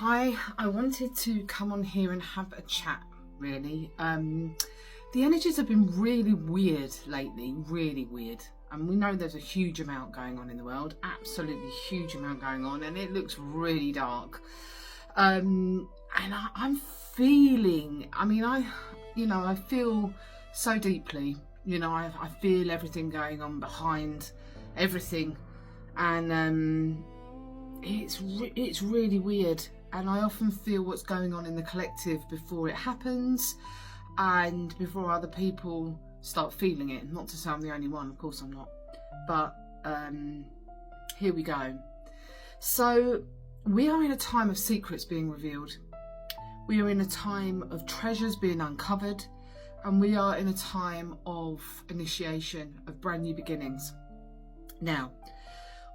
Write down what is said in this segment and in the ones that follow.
Hi, I wanted to come on here and have a chat, really. The energies have been really weird lately, really weird. And we know there's a huge amount going on in the world, absolutely huge amount going on, and it looks really dark. And I'm feeling, I feel so deeply, I feel everything going on behind everything. And it's really weird, and I often feel what's going on in the collective before it happens and before other people start feeling it. Not to say I'm the only one, of course I'm not, but here we go. So we are in a time of secrets being revealed, we are in a time of treasures being uncovered, and we are in a time of initiation, of brand new beginnings. Now,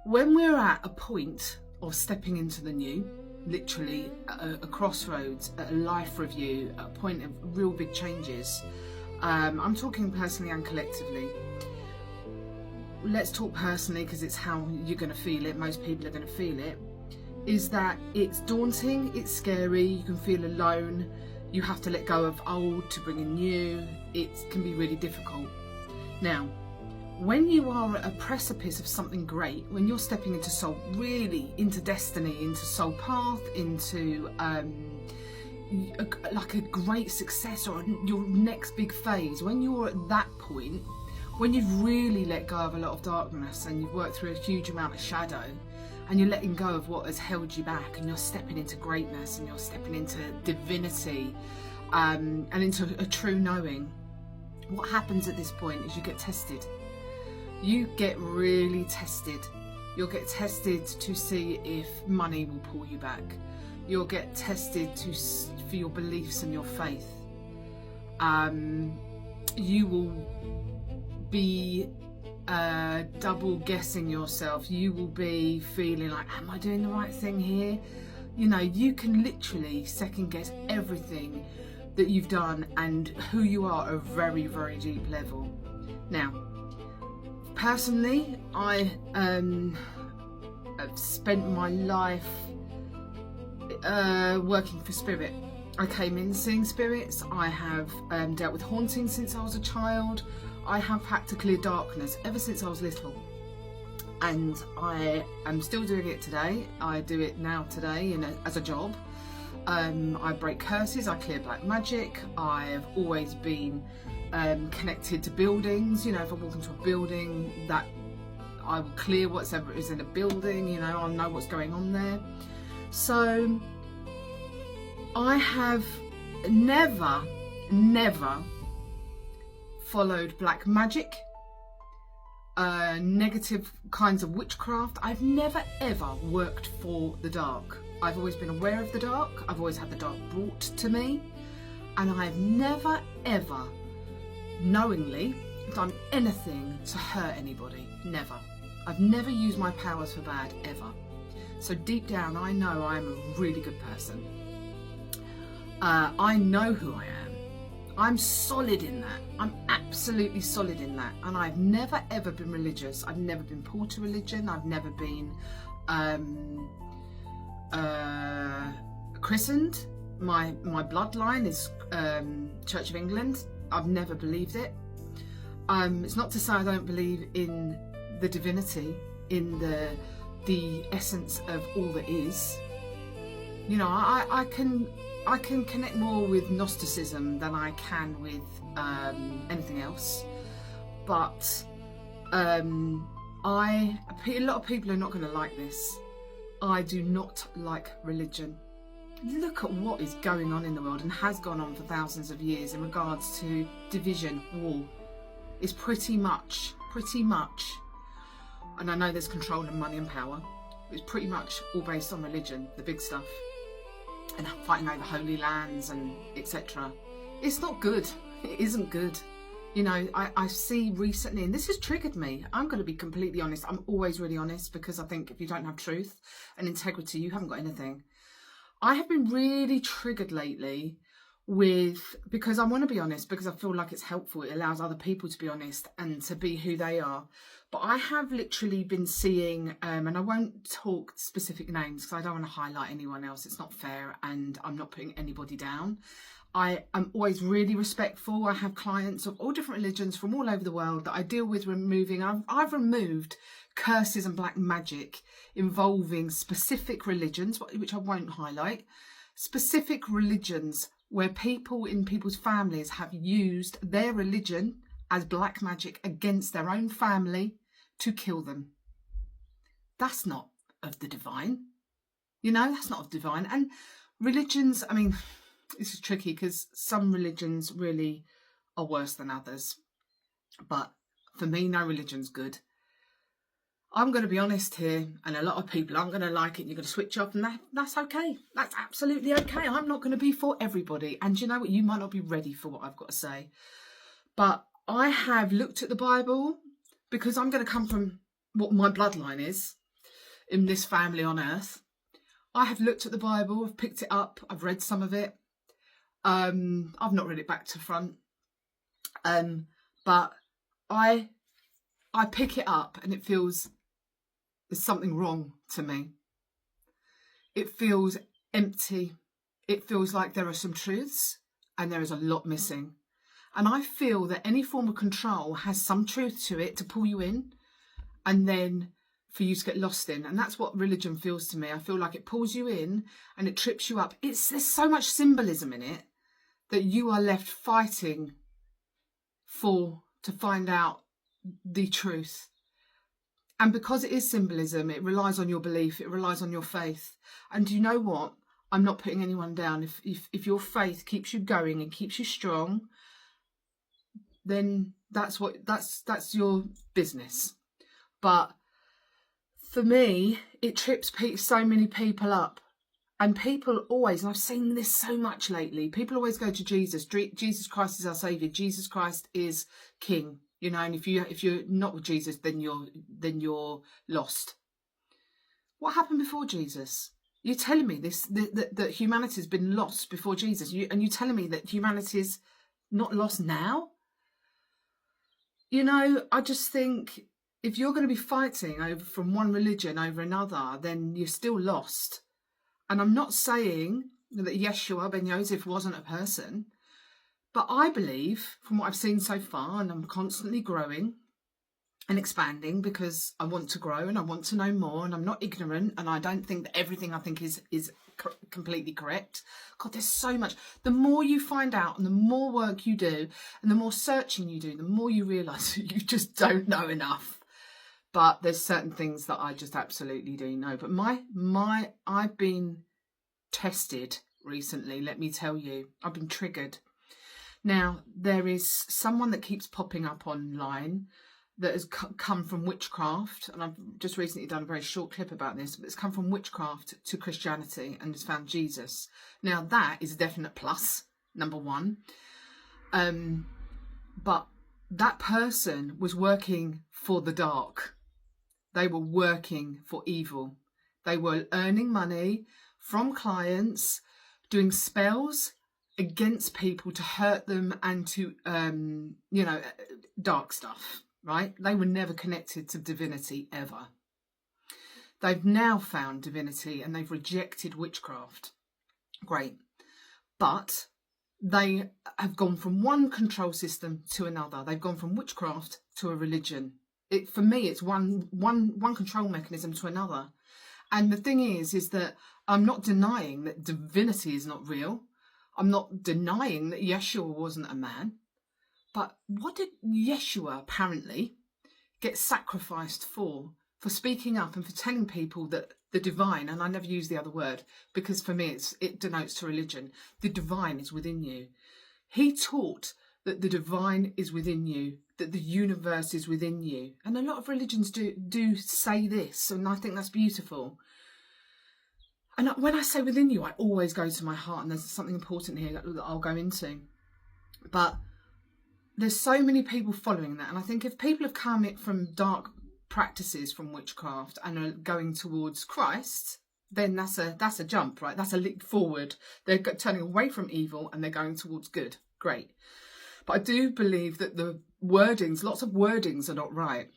when we're at a point of stepping into the new, literally a crossroads, a life review, a point of real big changes, I'm talking personally and collectively. Let's talk personally because it's how you're going to feel it, most people are going to feel it, is that it's daunting, it's scary, you can feel alone, you have to let go of old to bring in new, it can be really difficult. Now, when you are at a precipice of something great, when you're stepping into soul, really into destiny, into soul path, into like a great success or your next big phase, when you're at that point, when you've really let go of a lot of darkness and you've worked through a huge amount of shadow and you're letting go of what has held you back, and you're stepping into greatness and you're stepping into divinity and into a true knowing, what happens at this point is you get tested. You get really tested. You'll get tested to see if money will pull you back. You'll get tested for your beliefs and your faith. You will be double guessing yourself. You will be feeling like, am I doing the right thing here? You can literally second guess everything that you've done and who you are at a very, very deep level. Now, personally, I have spent my life working for spirit. I came in seeing spirits. I have dealt with hauntings since I was a child. I have had to clear darkness ever since I was little. And I am still doing it today. I do it now today as a job. I break curses, I clear black magic. I've always been connected to buildings. If I walk into a building, that I will clear whatever is in a building, I'll know what's going on there. So I have never followed black magic, negative kinds of witchcraft. I've never ever worked for the dark. I've always been aware of the dark. I've always had the dark brought to me, and I've never ever knowingly done anything to hurt anybody. Never. I've never used my powers for bad, ever. So deep down, I know I'm a really good person. I know who I am. I'm solid in that. I'm absolutely solid in that. And I've never ever been religious. I've never been pulled to religion. I've never been christened. My bloodline is Church of England. I've never believed it. It's not to say I don't believe in the divinity, in the essence of all that is. I can connect more with Gnosticism than I can with anything else. But a lot of people are not going to like this. I do not like religion. Look at what is going on in the world and has gone on for thousands of years in regards to division, war. It's pretty much, and I know there's control and money and power, it's pretty much all based on religion, the big stuff, and fighting over holy lands and etc. It's not good. It isn't good. I see recently, and this has triggered me, I'm going to be completely honest. I'm always really honest, because I think if you don't have truth and integrity, you haven't got anything. I have been really triggered lately because I want to be honest, because I feel like it's helpful. It allows other people to be honest and to be who they are. But I have literally been seeing, and I won't talk specific names because I don't want to highlight anyone else. It's not fair, and I'm not putting anybody down. I am always really respectful. I have clients of all different religions from all over the world that I deal with removing. I've removed curses and black magic involving specific religions, which I won't highlight, specific religions where people in people's families have used their religion as black magic against their own family to kill them. That's not of the divine. You know, that's not of divine. And religions, I mean, this is tricky because some religions really are worse than others. But for me, no religion's good. I'm going to be honest here, and a lot of people aren't going to like it. You're going to switch off, and that's okay. That's absolutely okay. I'm not going to be for everybody. And you know what? You might not be ready for what I've got to say. But I have looked at the Bible because I'm going to come from what my bloodline is in this family on earth. I have looked at the Bible. I've picked it up. I've read some of it. I've not read it back to front. But I pick it up and it feels there's something wrong to me. It feels empty. It feels like there are some truths and there is a lot missing. And I feel that any form of control has some truth to it to pull you in and then for you to get lost in. And that's what religion feels to me. I feel like it pulls you in and it trips you up. There's so much symbolism in it that you are left fighting to find out the truth. And because it is symbolism, it relies on your belief, it relies on your faith. And do you know what? I'm not putting anyone down. If your faith keeps you going and keeps you strong, then that's your business. But for me, it trips so many people up. And people always, and I've seen this so much lately, people always go to Jesus. Jesus Christ is our saviour. Jesus Christ is King. You know, and if you're not with Jesus, then you're lost. What happened before Jesus? You're telling me that humanity's been lost before Jesus, and you're telling me that humanity's not lost now? You know, I just think if you're going to be fighting over from one religion over another, then you're still lost. And I'm not saying that Yeshua ben Yosef wasn't a person. But I believe, from what I've seen so far, and I'm constantly growing and expanding because I want to grow and I want to know more, and I'm not ignorant, and I don't think that everything I think is completely correct. God, there's so much. The more you find out and the more work you do and the more searching you do, the more you realise that you just don't know enough. But there's certain things that I just absolutely do know. But I've been tested recently, let me tell you. I've been triggered. Now, there is someone that keeps popping up online that has come from witchcraft, and I've just recently done a very short clip about this, but it's come from witchcraft to Christianity and has found Jesus. Now, that is a definite plus, number one. But that person was working for the dark. They were working for evil. They were earning money from clients, doing spells against people to hurt them and to, dark stuff, right? They were never connected to divinity ever. They've now found divinity and they've rejected witchcraft. Great. But they have gone from one control system to another. They've gone from witchcraft to a religion. For me, it's one control mechanism to another. And the thing is that I'm not denying that divinity is not real. I'm not denying that Yeshua wasn't a man. But what did Yeshua apparently get sacrificed for speaking up and for telling people that the divine, and I never use the other word because for me it denotes to religion, the divine is within you. He taught that the divine is within you, that the universe is within you. And a lot of religions do say this, and I think that's beautiful. And when I say within you, I always go to my heart, and there's something important here that I'll go into. But there's so many people following that, and I think if people have come from dark practices from witchcraft and are going towards Christ, then that's a jump, right? That's a leap forward. They're turning away from evil and they're going towards good. Great. But I do believe that the wordings, lots of wordings, are not right.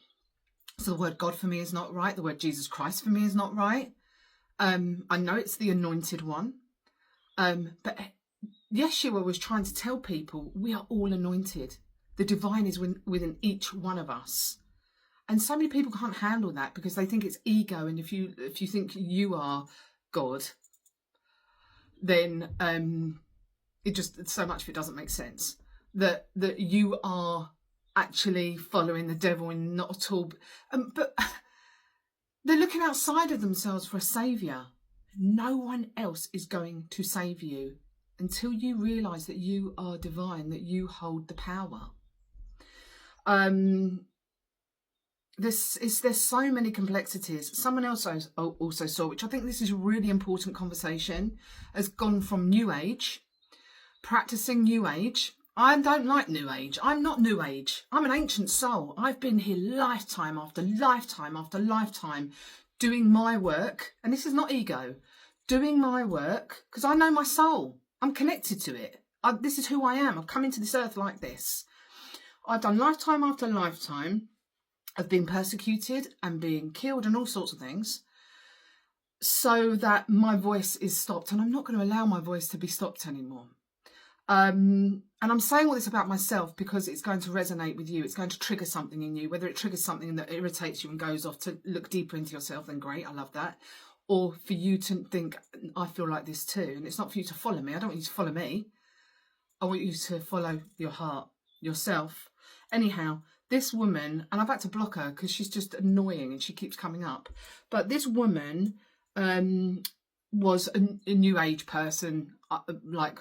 So the word God for me is not right. The word Jesus Christ for me is not right. I know it's the anointed one. But Yeshua was trying to tell people we are all anointed. The divine is within each one of us. And so many people can't handle that because they think it's ego. And if you think you are God, then it just, so much of it doesn't make sense. That you are actually following the devil and not at all. But they're looking outside of themselves for a saviour. No one else is going to save you until you realise that you are divine, that you hold the power. There's so many complexities. Someone else also saw, which I think this is a really important conversation, has gone from New Age, practicing New Age. I don't like New Age. I'm not New Age. I'm an ancient soul. I've been here lifetime after lifetime after lifetime doing my work. And this is not ego. Doing my work because I know my soul. I'm connected to it. This is who I am. I've come into this earth like this. I've done lifetime after lifetime of being persecuted and being killed and all sorts of things so that my voice is stopped. And I'm not going to allow my voice to be stopped anymore. And I'm saying all this about myself because it's going to resonate with you. It's going to trigger something in you, whether it triggers something that irritates you and goes off to look deeper into yourself, then great, I love that. Or for you to think, I feel like this too. And it's not for you to follow me. I don't want you to follow me. I want you to follow your heart, yourself. Anyhow, this woman, and I've had to block her because she's just annoying and she keeps coming up. But this woman was a New Age person, like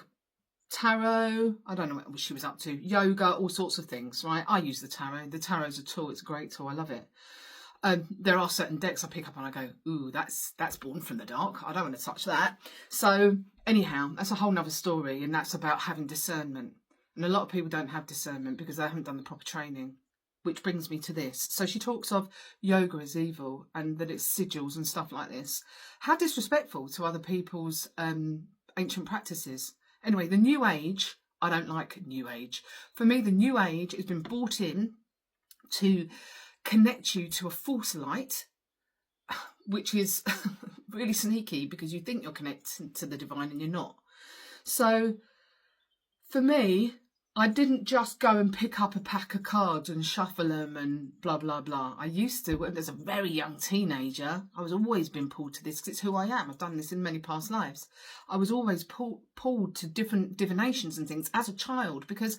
tarot, I don't know what she was up to, yoga, all sorts of things, right? I use the tarot. The tarot's a tool. It's a great tool. I love it. There are certain decks I pick up and I go, ooh, that's born from the dark. I don't want to touch that. So anyhow, that's a whole nother story. And that's about having discernment. And a lot of people don't have discernment because they haven't done the proper training, which brings me to this. So she talks of yoga as evil and that it's sigils and stuff like this. How disrespectful to other people's ancient practices. Anyway, the New Age, I don't like New Age. For me, the New Age has been brought in to connect you to a false light, which is really sneaky because you think you're connected to the divine and you're not. So for me, I didn't just go and pick up a pack of cards and shuffle them and blah, blah, blah. I used to, as a very young teenager, I was always been pulled to this because it's who I am. I've done this in many past lives. I was always pulled to different divinations and things as a child because,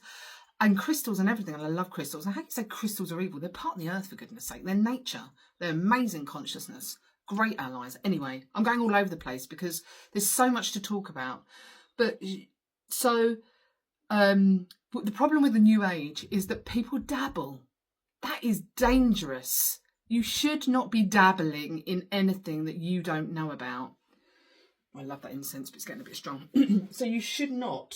and crystals and everything, and I love crystals. And how can you say crystals are evil? They're part of the earth, for goodness sake. They're nature. They're amazing consciousness. Great allies. Anyway, I'm going all over the place because there's so much to talk about. But so... But the problem with the New Age is that people dabble. That is dangerous. You should not be dabbling in anything that you don't know about. I love that incense, but it's getting a bit strong. So you should not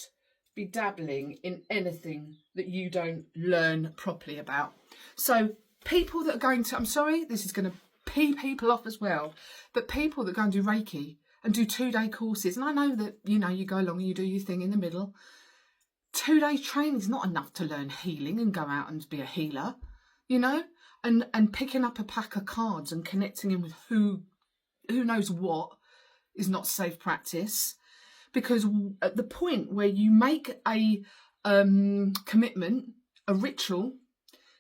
be dabbling in anything that you don't learn properly about. So people that are going to, I'm sorry, this is going to pee people off as well, but people that go and do Reiki and do 2-day courses, and I know that, you know, you go along and you do your thing in the middle. 2 days training is not enough to learn healing and go out and be a healer, you know, and picking up a pack of cards and connecting in with who knows what is not safe practice, because at the point where you make a commitment, a ritual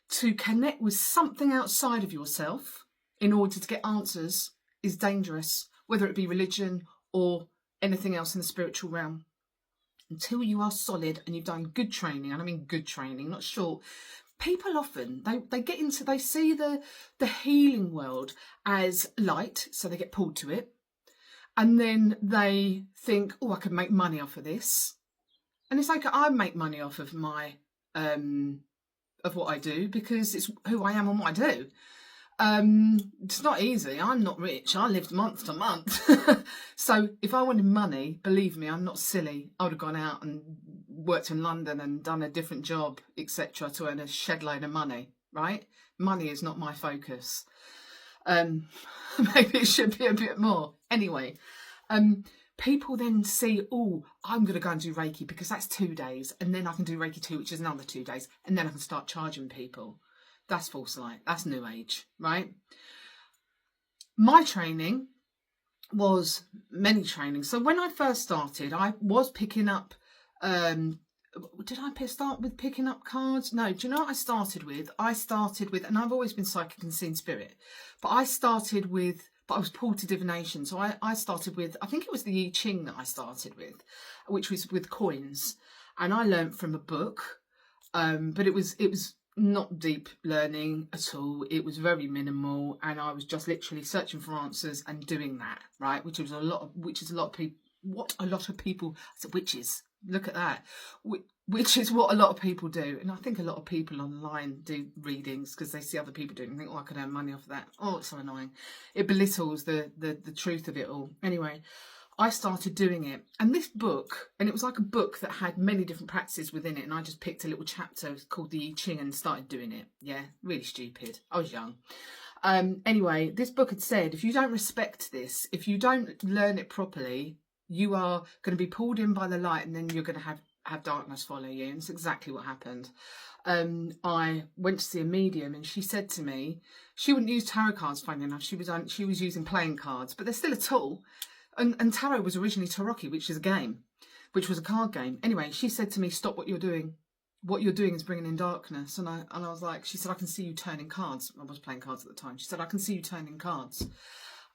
to connect with something outside of yourself in order to get answers is dangerous, whether it be religion or anything else in the spiritual realm. Until you are solid and you've done good training, and I mean good training, not short. People often, they see the healing world as light, so they get pulled to it. And then they think, oh, I could make money off of this. And it's like, I make money off of my, of what I do because it's who I am and what I do. It's not easy. I'm not rich. I lived month to month. So if I wanted money, believe me, I'm not silly. I would have gone out and worked in London and done a different job, etc., to earn a shed load of money, right? Money is not my focus. Maybe it should be a bit more. Anyway, people then see, oh, I'm going to go and do Reiki because that's 2 days, and then I can do Reiki 2, which is another 2 days, and then I can start charging people. That's false light. That's New Age, right? My training was many trainings. So when I first started, I was picking up, did I start with picking up cards? No, do you know what I started with? I started with, and I've always been psychic and seen spirit, but I was pulled to divination. So I started with, I think it was the I Ching that I started with, which was with coins. And I learned from a book, but it was not deep learning at all. It was very minimal, and I was just literally searching for answers and doing that, right? Which is a lot of people, I said witches, look at that, which is what a lot of people do. And I think a lot of people online do readings because they see other people doing it and think, oh, I can earn money off of that. Oh, it's so annoying. It belittles the truth of it all. Anyway, I started doing it, and this book, and it was like a book that had many different practices within it, and I just picked a little chapter called the I Ching and started doing it. Yeah, really stupid. I was young. Anyway, this book had said, if you don't respect this, if you don't learn it properly, you are going to be pulled in by the light, and then you're going to have darkness follow you. And it's exactly what happened. I went to see a medium, and she said to me, she wouldn't use tarot cards, funny enough. She was using playing cards, but they're still a tool. And tarot was originally tarocchi, which is a game, which was a card game. Anyway, she said to me, stop what you're doing. What you're doing is bringing in darkness. And I was like, she said, I can see you turning cards. I was playing cards at the time. She said, I can see you turning cards.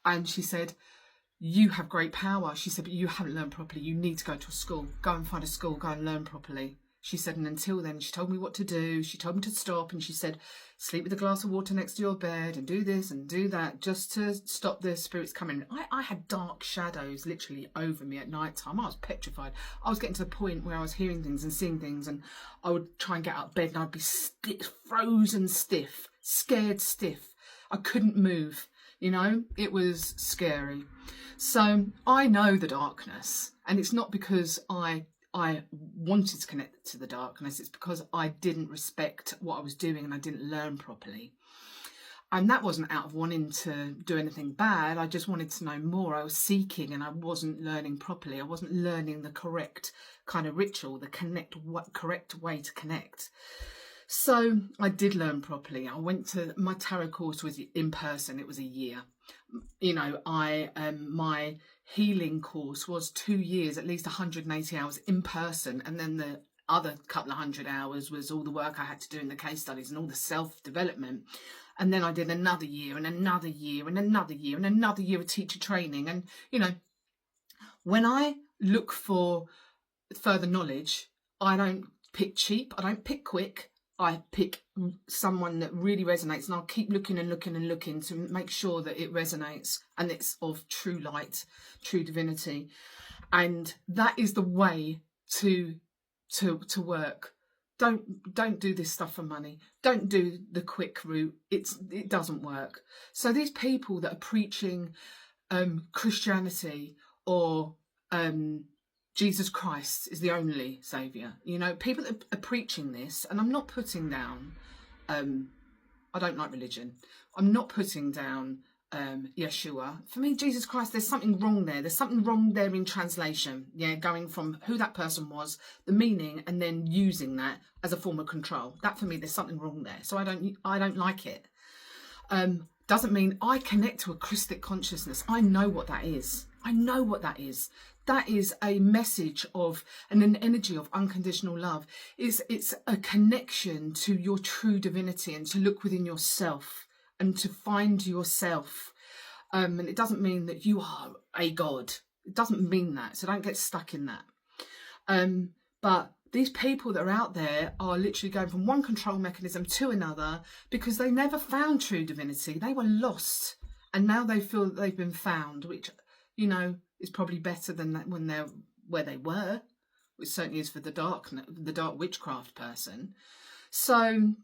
And she said, you have great power. She said, but you haven't learned properly. You need to go to a school. Go and find a school. Go and learn properly. She said, and until then, she told me what to do. She told me to stop. And she said, sleep with a glass of water next to your bed and do this and do that just to stop the spirits coming. I had dark shadows literally over me at night time. I was petrified. I was getting to the point where I was hearing things and seeing things, and I would try and get out of bed and I'd be frozen stiff, scared stiff. I couldn't move. You know, it was scary. So I know the darkness, and it's not because I wanted to connect to the darkness. It's because I didn't respect what I was doing and I didn't learn properly. And that wasn't out of wanting to do anything bad. I just wanted to know more. I was seeking and I wasn't learning properly. I wasn't learning the correct kind of ritual, the correct way to connect. So I did learn properly. I went to, my tarot course was in person. It was a year. You know, my healing course was 2 years, at least 180 hours in person, and then the other couple of 100 hours was all the work I had to do in the case studies and all the self-development. And then I did another year and another year and another year and another year of teacher training. And you know, when I look for further knowledge, I don't pick cheap, I don't pick quick, I pick someone that really resonates, and I'll keep looking and looking and looking to make sure that it resonates and it's of true light, true divinity. And that is the way to work. Don't do this stuff for money. Don't do the quick route. It doesn't work. So these people that are preaching Christianity or Jesus Christ is the only saviour. You know, people that are preaching this, and I'm not putting down, I don't like religion. I'm not putting down Yeshua. For me, Jesus Christ, there's something wrong there. There's something wrong there in translation. Yeah, going from who that person was, the meaning, and then using that as a form of control. That for me, there's something wrong there. So I don't like it. Doesn't mean I connect to a Christic consciousness. I know what that is. I know what that is. That is a message of and an energy of unconditional love. It's a connection to your true divinity and to look within yourself and to find yourself. And it doesn't mean that you are a god. It doesn't mean that. So don't get stuck in that. But these people that are out there are literally going from one control mechanism to another because they never found true divinity. They were lost, and now they feel that they've been found, which, you know, is probably better than that when they're where they were, which certainly is for the dark witchcraft person. So I'm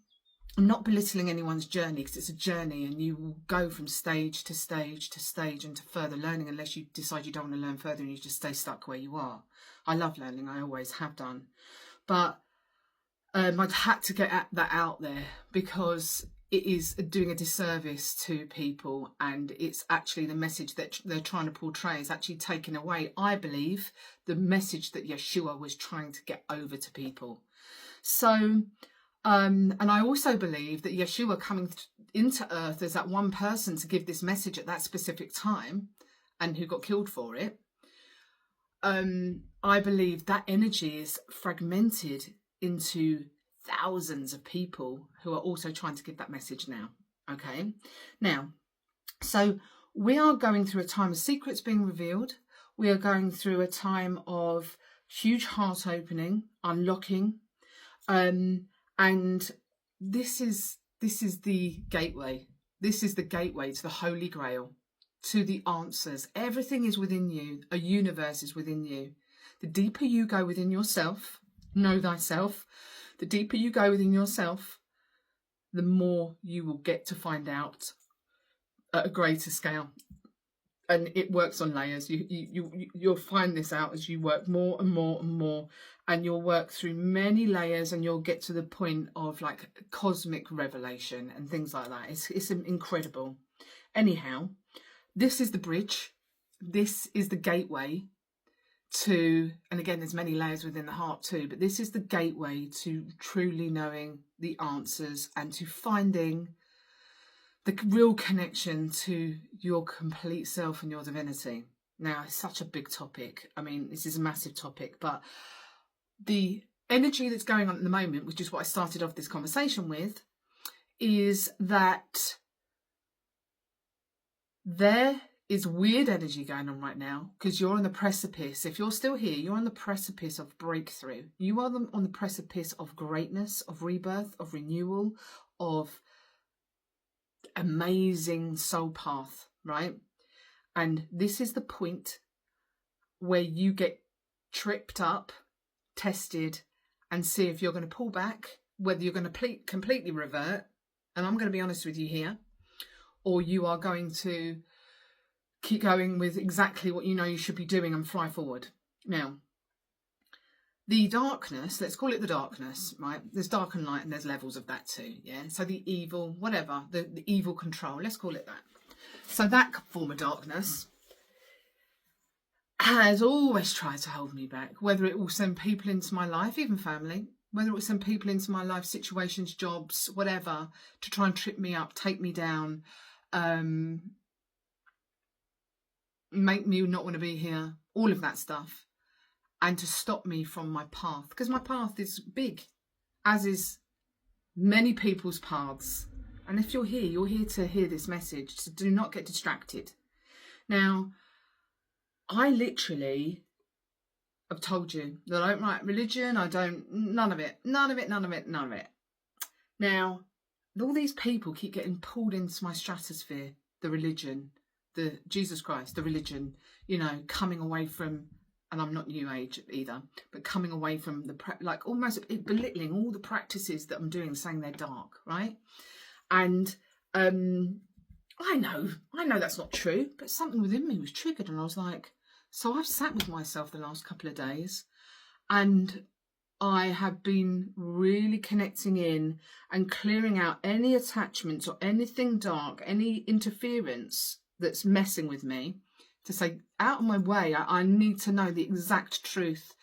not belittling anyone's journey, because it's a journey, and you will go from stage to stage to stage into further learning unless you decide you don't want to learn further and you just stay stuck where you are. I love learning, I always have done. But I'd had to get that out there because it is doing a disservice to people, and it's actually the message that they're trying to portray is actually taking away, I believe, the message that Yeshua was trying to get over to people. So, and I also believe that Yeshua coming into earth as that one person to give this message at that specific time, and who got killed for it, I believe that energy is fragmented into thousands of people who are also trying to give that message now. Okay, now, so we are going through a time of secrets being revealed. We are going through a time of huge heart opening, unlocking, and this is the gateway. This is the gateway to the Holy Grail, to the answers. Everything is within you. A universe is within you. The deeper you go within yourself, know thyself, the deeper you go within yourself, the more you will get to find out at a greater scale. And it works on layers. You'll find this out as you work more and more and more, and you'll work through many layers, and you'll get to the point of like cosmic revelation and things like that. It's incredible. Anyhow, this is the bridge. This is the gateway to, and again, there's many layers within the heart too, but this is the gateway to truly knowing the answers and to finding the real connection to your complete self and your divinity. Now, it's such a big topic. I mean, this is a massive topic, but the energy that's going on at the moment, which is what I started off this conversation with, is that there is weird energy going on right now because you're on the precipice. If you're still here, you're on the precipice of breakthrough. You are on the precipice of greatness, of rebirth, of renewal, of amazing soul path, right? And this is the point where you get tripped up, tested, and see if you're going to pull back, whether you're going to completely revert, and I'm going to be honest with you here, or you are going to keep going with exactly what you know you should be doing and fly forward. Now, the darkness, let's call it the darkness, right? There's dark and light, and there's levels of that too, yeah? So the evil, whatever, the evil control, let's call it that. So that form of darkness has always tried to hold me back, whether it will send people into my life, even family, whether it will send people into my life, situations, jobs, whatever, to try and trip me up, take me down, make me not want to be here, all of that stuff, and to stop me from my path, because my path is big, as is many people's paths. And if you're here to hear this message, so do not get distracted. Now, I literally have told you that I don't like religion, none of it. Now, all these people keep getting pulled into my stratosphere, the religion, the Jesus Christ, the religion, coming away from, and I'm not New Age either, but coming away from almost belittling all the practices that I'm doing, saying they're dark, right? And I know that's not true, but something within me was triggered, and I was like, so I've sat with myself the last couple of days, and I have been really connecting in and clearing out any attachments or anything dark, any interference that's messing with me, to say, out of my way, I need to know the exact truth.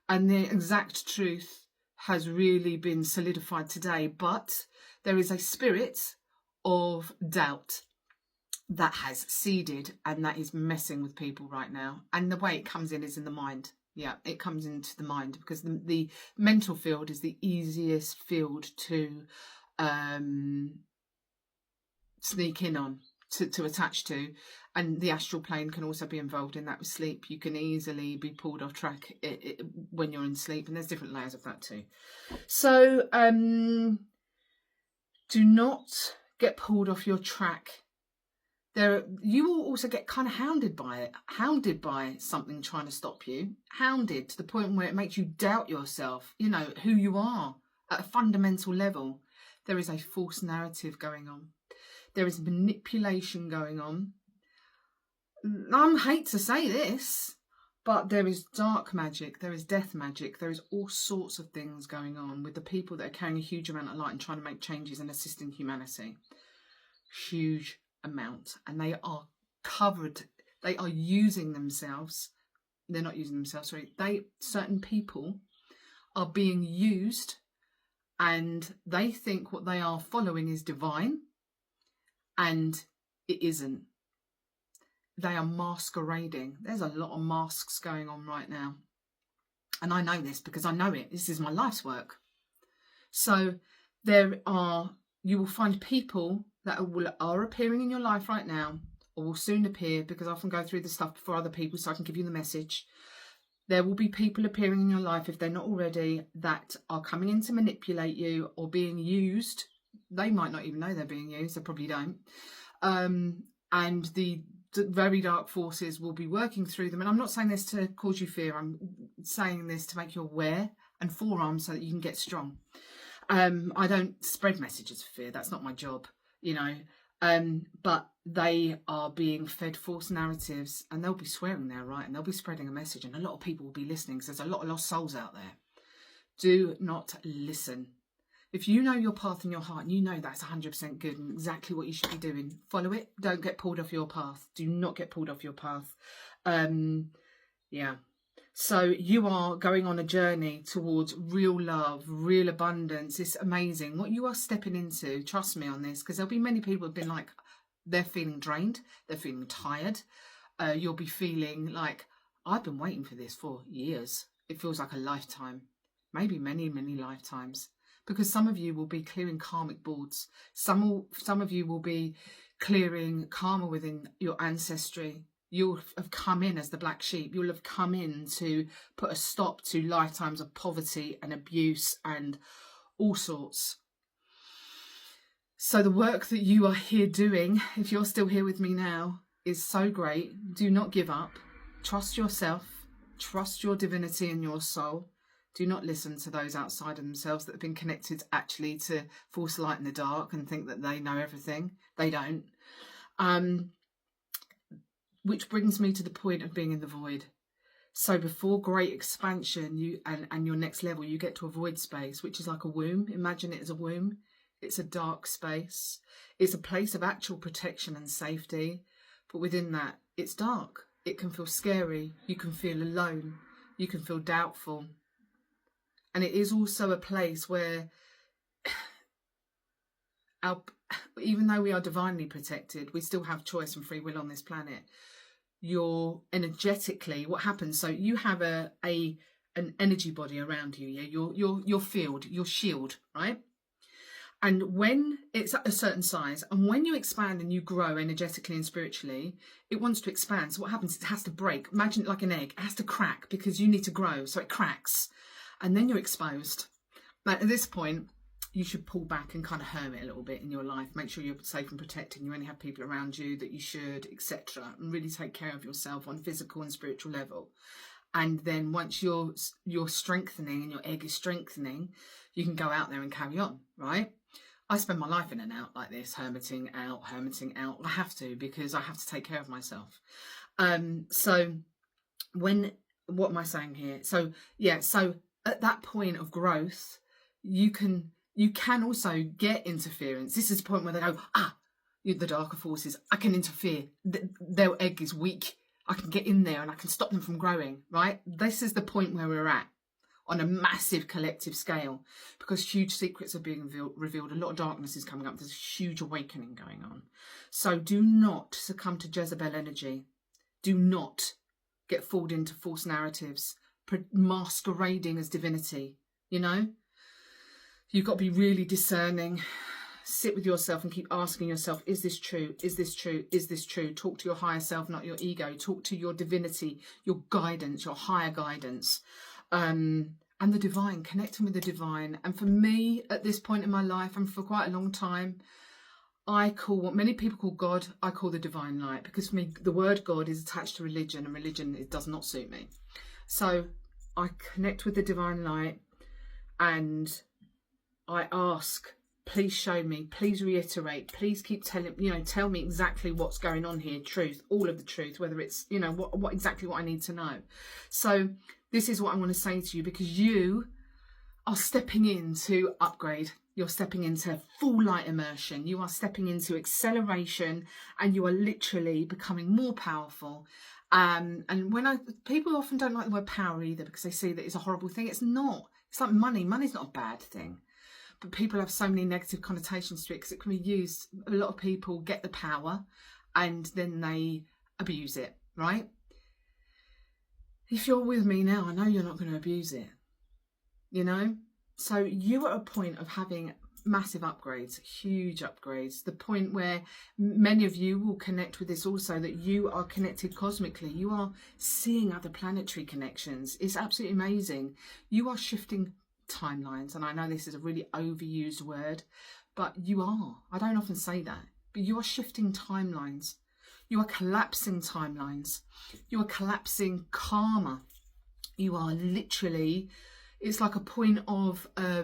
And the exact truth has really been solidified today. But there is a spirit of doubt that has seeded, and that is messing with people right now. And the way it comes in is in the mind. Yeah, it comes into the mind, because the mental field is the easiest field to sneak in on, to attach to. And the astral plane can also be involved in that with sleep. You can easily be pulled off track when you're in sleep, and there's different layers of that too. So do not get pulled off your track. You will also get kind of hounded by something trying to stop you, hounded to the point where it makes you doubt yourself, who you are at a fundamental level. There is a false narrative going on. There is manipulation going on. I hate to say this, But there is dark magic, there is death magic, there is all sorts of things going on with the people that are carrying a huge amount of light and trying to make changes and assisting humanity. Huge amount. And they are covered, they are using themselves. They're not using themselves, sorry. Certain people are being used, and they think what they are following is divine, and it isn't. They are masquerading. There's a lot of masks going on right now. And I know this because I know it. This is my life's work. So you will find people that are appearing in your life right now, or will soon appear, because I often go through the stuff before other people so I can give you the message. There will be people appearing in your life, if they're not already, that are coming in to manipulate you or being used. They might not even know they're being used. They probably don't. And the very dark forces will be working through them. And I'm not saying this to cause you fear. I'm saying this to make you aware and forearmed so that you can get strong. I don't spread messages of fear. That's not my job, you know. But they are being fed false narratives, and they'll be swearing they're right, and they'll be spreading a message, and a lot of people will be listening because there's a lot of lost souls out there. Do not listen. If you know your path in your heart and you know that's 100% good and exactly what you should be doing, follow it. Don't get pulled off your path. Do not get pulled off your path. Yeah. So you are going on a journey towards real love, real abundance. It's amazing what you are stepping into. Trust me on this, because there'll be many people who've been like, they're feeling drained. They're feeling tired. You'll be feeling like, I've been waiting for this for years. It feels like a lifetime, maybe many, many lifetimes. Because some of you will be clearing karmic boards. Some of you will be clearing karma within your ancestry. You'll have come in as the black sheep. You'll have come in to put a stop to lifetimes of poverty and abuse and all sorts. So the work that you are here doing, if you're still here with me now, is so great. Do not give up. Trust yourself. Trust your divinity and your soul. Do not listen to those outside of themselves that have been connected actually to false light in the dark and think that they know everything. They don't. Which brings me to the point of being in the void. So before great expansion and your next level, you get to a void space, which is like a womb. Imagine it as a womb. It's a dark space. It's a place of actual protection and safety. But within that, it's dark. It can feel scary. You can feel alone. You can feel doubtful. And it is also a place where, even though we are divinely protected, we still have choice and free will on this planet. You're energetically, what happens? So you have an energy body around you, yeah, your field, your shield, right? And when it's at a certain size, and when you expand and you grow energetically and spiritually, it wants to expand. So what happens? It has to break. Imagine it like an egg. It has to crack because you need to grow. So it cracks. And then you're exposed. But at this point, you should pull back and kind of hermit a little bit in your life. Make sure you're safe and protected. You only have people around you that you should, etc. And really take care of yourself on physical and spiritual level. And then once you're strengthening and your egg is strengthening, you can go out there and carry on, right? I spend my life in and out like this, hermiting out. I have to, because I have to take care of myself. What am I saying here? So at that point of growth, you can also get interference. This is the point where they go, the darker forces, I can interfere. Their egg is weak. I can get in there and I can stop them from growing, right? This is the point where we're at on a massive collective scale, because huge secrets are being revealed. A lot of darkness is coming up. There's a huge awakening going on. So do not succumb to Jezebel energy. Do not get fooled into false narratives, masquerading as divinity, you know? You've got to be really discerning. Sit with yourself and keep asking yourself, is this true? Is this true? Is this true? Talk to your higher self, not your ego. Talk to your divinity, your guidance, your higher guidance, and the divine, connecting with the divine. And for me, at this point in my life, and for quite a long time, I call what many people call God, I call the divine light, because for me, the word God is attached to religion, and religion, it does not suit me. So I connect with the divine light, and I ask Please show me, please reiterate, please keep telling, tell me exactly what's going on here, truth, all of the truth, whether it's, what exactly what I need to know. So this is what I want to say to you, because you are stepping into upgrade. You're stepping into full light immersion. You are stepping into acceleration, and you are literally becoming more powerful. And people often don't like the word power either, because they see that it's a horrible thing. It's not. It's like money. Money's not a bad thing. But people have so many negative connotations to it because it can be used. A lot of people get the power and then they abuse it, right? If you're with me now, I know you're not going to abuse it, So you are at a point of having massive upgrades, huge upgrades, the point where many of you will connect with this also, that you are connected cosmically. You are seeing other planetary connections. It's absolutely amazing. You are shifting timelines, and I know this is a really overused word, but you are. I don't often say that, but you are shifting timelines. You are collapsing timelines. You are collapsing karma. You are literally, it's like a point of a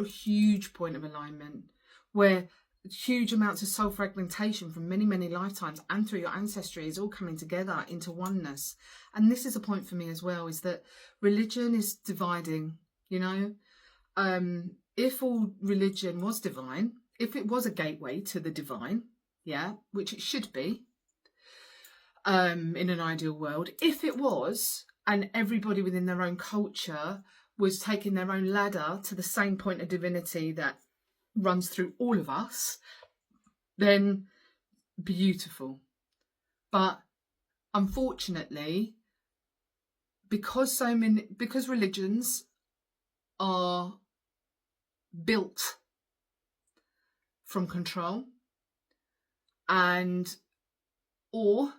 huge point of alignment, where huge amounts of soul fragmentation from many, many lifetimes and through your ancestry is all coming together into oneness. And this is a point for me as well, is that religion is dividing, If all religion was divine, if it was a gateway to the divine, which it should be, in an ideal world, if it was, and everybody within their own culture was taking their own ladder to the same point of divinity that runs through all of us, then beautiful. But unfortunately, because religions are built from control or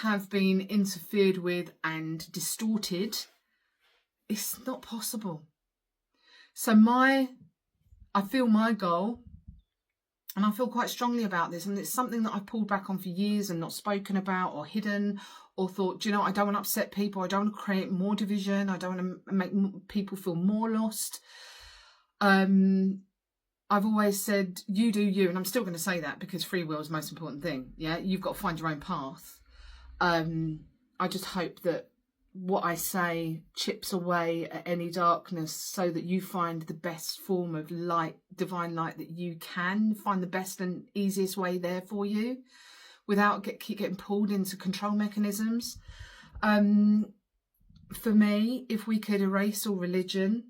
have been interfered with and distorted, it's not possible. So I feel my goal, and I feel quite strongly about this, and it's something that I've pulled back on for years and not spoken about or hidden, or thought, I don't want to upset people. I don't want to create more division. I don't want to make people feel more lost. I've always said, you do you, and I'm still going to say that, because free will is the most important thing. Yeah, you've got to find your own path. I just hope that what I say chips away at any darkness, so that you find the best form of light, divine light, that you can find the best and easiest way there for you, without keep getting pulled into control mechanisms. For me, if we could erase all religion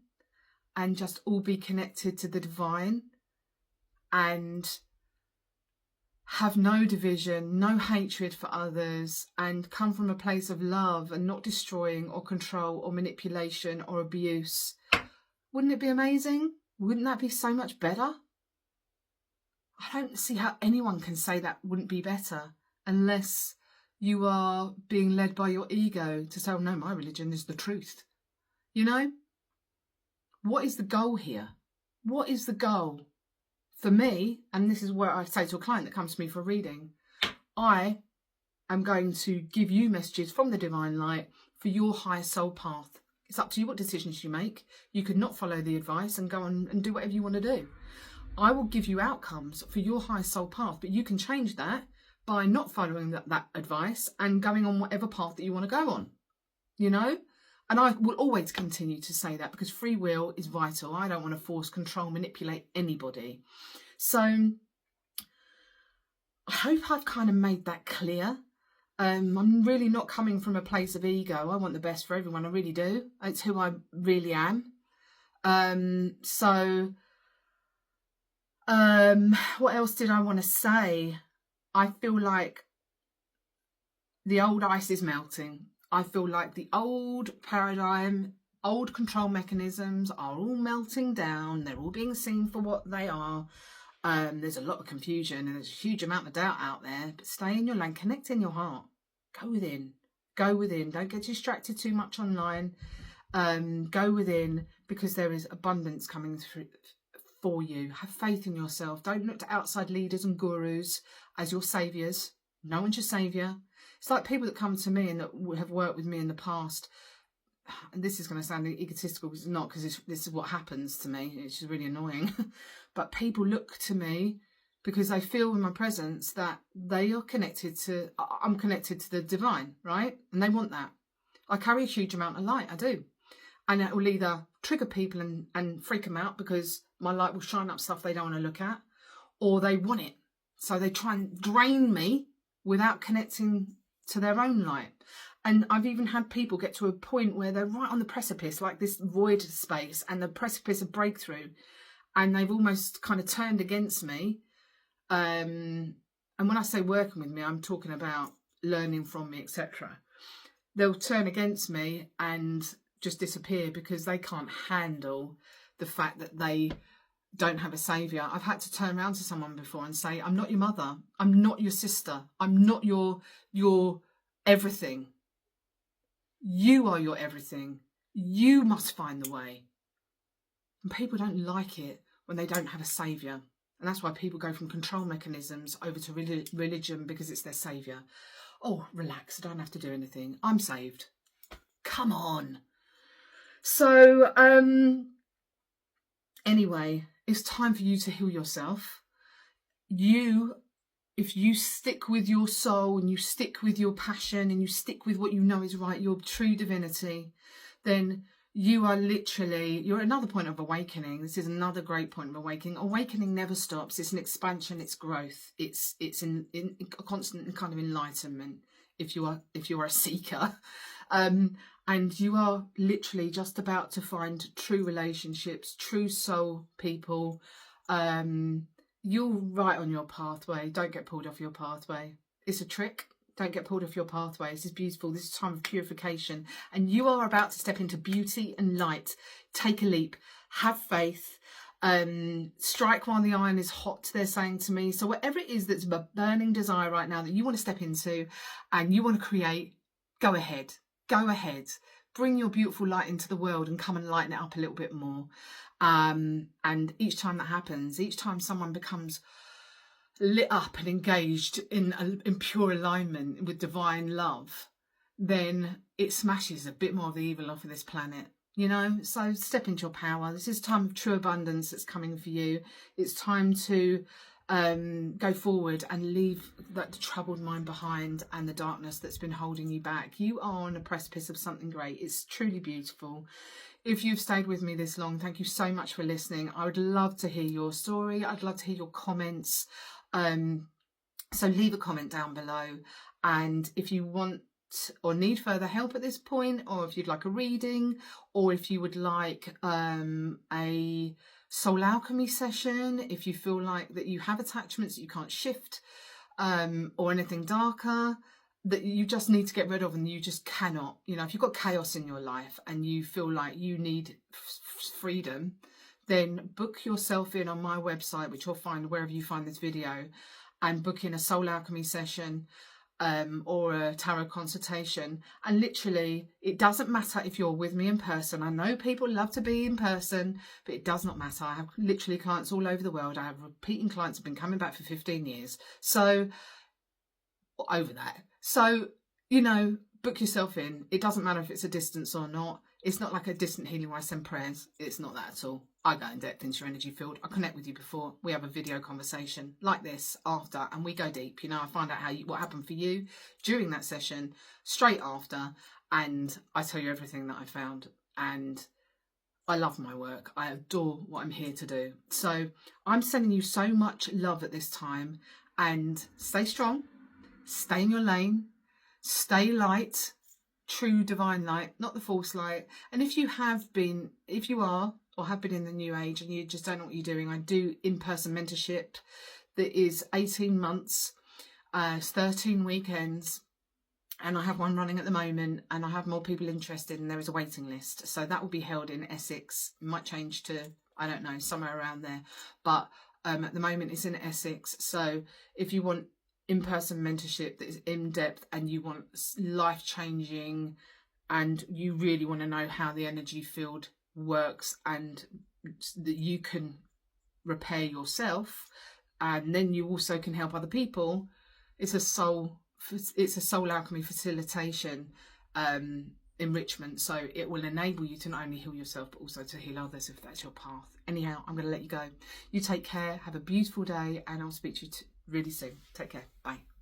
and just all be connected to the divine, and have no division, no hatred for others, and come from a place of love and not destroying or control or manipulation or abuse, wouldn't it be amazing? Wouldn't that be so much better? I don't see how anyone can say that wouldn't be better, unless you are being led by your ego to say, oh no, my religion is the truth. What is the goal here? What is the goal? For me, and this is where I say to a client that comes to me for a reading, I am going to give you messages from the divine light for your higher soul path. It's up to you what decisions you make. You could not follow the advice and go on and do whatever you want to do. I will give you outcomes for your higher soul path, but you can change that by not following that advice and going on whatever path that you want to go on, And I will always continue to say that, because free will is vital. I don't want to force, control, manipulate anybody. So I hope I've kind of made that clear. I'm really not coming from a place of ego. I want the best for everyone. I really do. It's who I really am. What else did I want to say? I feel like the old ice is melting. I feel like the old paradigm, old control mechanisms are all melting down. They're all being seen for what they are. There's a lot of confusion and there's a huge amount of doubt out there. But stay in your lane, connect in your heart. Go within. Don't get distracted too much online. Go within, because there is abundance coming through for you. Have faith in yourself. Don't look to outside leaders and gurus as your saviours. No one's your saviour. It's like people that come to me and that have worked with me in the past. and this is going to sound egotistical, because it's not, because this is what happens to me. It's just really annoying. But people look to me because they feel in my presence that they are connected to, I'm connected to the divine, right? And they want that. I carry a huge amount of light, I do. And it will either trigger people and freak them out because my light will shine up stuff they don't want to look at, or they want it. So they try and drain me without connecting to their own light. And I've even had people get to a point where they're right on the precipice, like this void space and the precipice of breakthrough. And they've almost kind of turned against me. And when I say working with me, I'm talking about learning from me, etc. They'll turn against me and just disappear because they can't handle the fact that they don't have a saviour. I've had to turn around to someone before and say, I'm not your mother. I'm not your sister. I'm not your everything. You are your everything. You must find the way. And people don't like it when they don't have a saviour. And that's why people go from control mechanisms over to religion, because it's their saviour. Oh, relax, I don't have to do anything. I'm saved. Come on. So, anyway, it's time for you to heal yourself. If you stick with your soul and you stick with your passion and you stick with what you know is right, your true divinity, then you are literally, you're at another point of awakening. This is another great point of awakening. Awakening never stops. It's an expansion, it's growth. It's in a constant kind of enlightenment if you are a seeker. And you are literally just about to find true relationships, true soul people. You're right on your pathway. Don't get pulled off your pathway. It's a trick. Don't get pulled off your pathway. This is beautiful. This is time of purification. And you are about to step into beauty and light. Take a leap. Have faith. Strike while the iron is hot, they're saying to me. So whatever it is that's a burning desire right now that you want to step into and you want to create, go ahead. Go ahead. Bring your beautiful light into the world and come and lighten it up a little bit more. And each time that happens, each time someone becomes lit up and engaged in pure alignment with divine love, then it smashes a bit more of the evil off of this planet. You know, so step into your power. This is a time of true abundance that's coming for you. It's time to go forward and leave the troubled mind behind and the darkness that's been holding you back. You are on a precipice of something great. It's truly beautiful. If you've stayed with me this long, thank you so much for listening. I would love to hear your story. I'd love to hear your comments. So leave a comment down below. And if you want or need further help at this point, or if you'd like a reading, or if you would like a soul alchemy session, if you feel like that you have attachments that you can't shift, or anything darker that you just need to get rid of and you just cannot, you know, if you've got chaos in your life and you feel like you need freedom, then book yourself in on my website, which you'll find wherever you find this video, and book in a soul alchemy session or a tarot consultation. And literally, it doesn't matter if you're with me in person. I know people love to be in person, but it does not matter. I have literally clients all over the world. I have repeating clients who've been coming back for 15 years. So, over that. So, you know, book yourself in. It doesn't matter if it's a distance or not. It's not like a distant healing where I send prayers. It's not that at all. I go in depth into your energy field. I connect with you before. We have a video conversation like this after, and we go deep. You know, I find out what happened for you during that session, straight after, and I tell you everything that I found. And I love my work. I adore what I'm here to do. So I'm sending you so much love at this time, and stay strong, stay in your lane, stay light. True divine light, not the false light. And if you are or have been in the new age and you just don't know what you're doing, I do in-person mentorship that is 18 months, 13 weekends, and I have one running at the moment, and I have more people interested, and there is a waiting list. So that will be held in Essex. It might change to, I don't know, somewhere around there, but at the moment it's in Essex. So if you want in-person mentorship that is in-depth and you want life-changing and you really want to know how the energy field works and that you can repair yourself and then you also can help other people, it's a soul alchemy facilitation enrichment. So it will enable you to not only heal yourself, but also to heal others if that's your path. Anyhow, I'm going to let you go. You take care. Have a beautiful day, and I'll speak to you really soon. Take care. Bye.